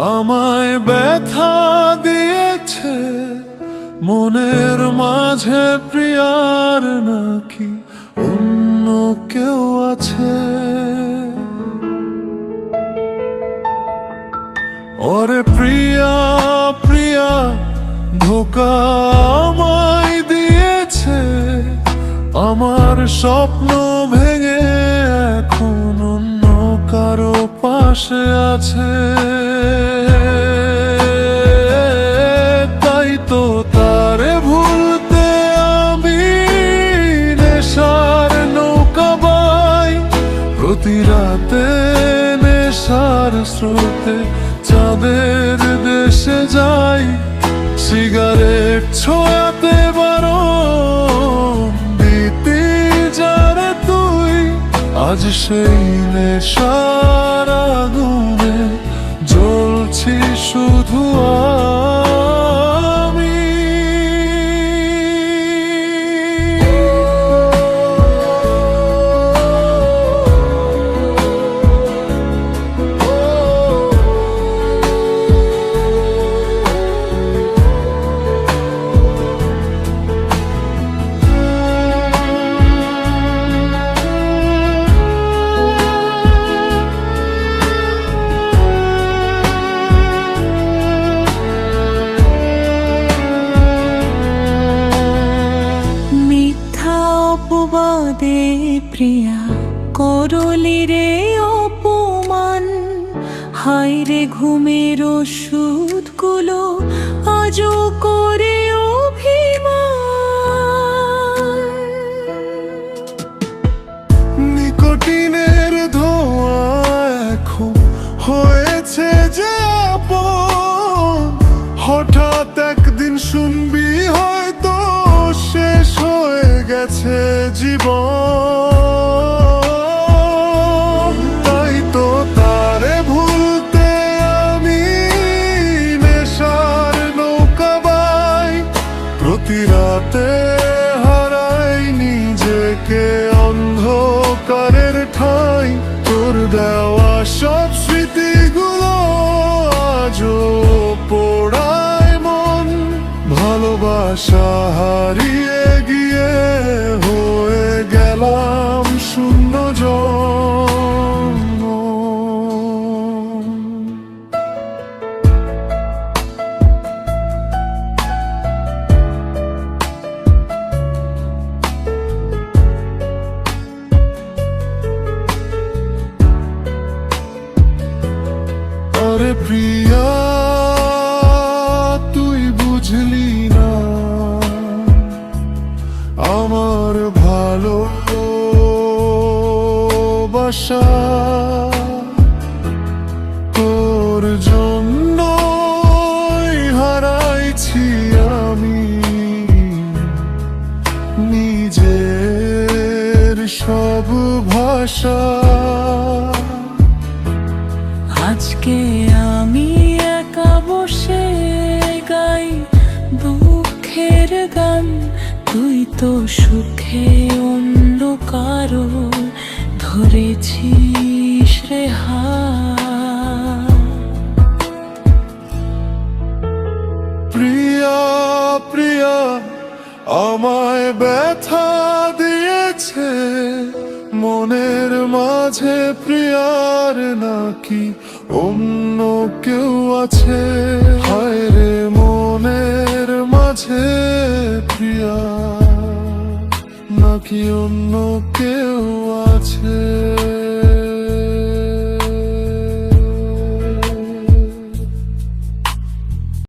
আমায় ব্যথা দিয়েছে মনের মাঝে প্রিয়ার নাকি অন্য কেউ আছে। ওরে প্রিয়া প্রিয়া ধোঁকা আমায় দিয়েছে, আমার স্বপ্ন ভেঙে এখন অন্য কারো পাশে আছে। তাই তো তারে ভুলতে আমি নেশার নৌকা বাই, প্রতি রাতে নেশার স্রোতে চাঁদের দেশে যাই। সিগারেট ছোঁয়াতে বারণ দিতি যারে তুই, আজ সেই নেশার আগুনে জ্বলছি শুধু আমি। অপবাদে প্রিয়া করলি রে অপমান, হায় রে ঘুমের ওষুধগুলো আজও করে অভিমান। নিকোটিনের ধোঁয়া এখন হয়েছে যে আপন, হঠাৎ একদিন শুনবি হয়তো শেষ হয়ে গেছে জীবন। তাই তো তারে ভুলতে আমি নেশার নৌকা বাই, প্রতি রাতে হারাই নিজেকে অন্ধকারের ঠাই। তোর দেওয়া সব স্মৃতিগুলো আজও পোড়ায় মন, ভালোবাসা হারিয়ে গিয়ে হয়ে গেলাম শূন্য জন। আরে প্রিয়া তুই বুঝলি না আমার ভালোবাসা, তোর জন্যই হারাইছি আমি নিজের সব ভাষা। আজকে আমি একা বসে গাই দুঃখের গান, তুই তো সুখে অন্য কারো ধরেছিস রে হাত। প্রিয়া প্রিয়া আমায় ব্যথা দিয়েছে মনের মাঝে প্রিয়ার নাকি অন্য কেউ আছে। হায় রে মনের মাঝে প্রিয়া নাকি অন্য কেউ আছে।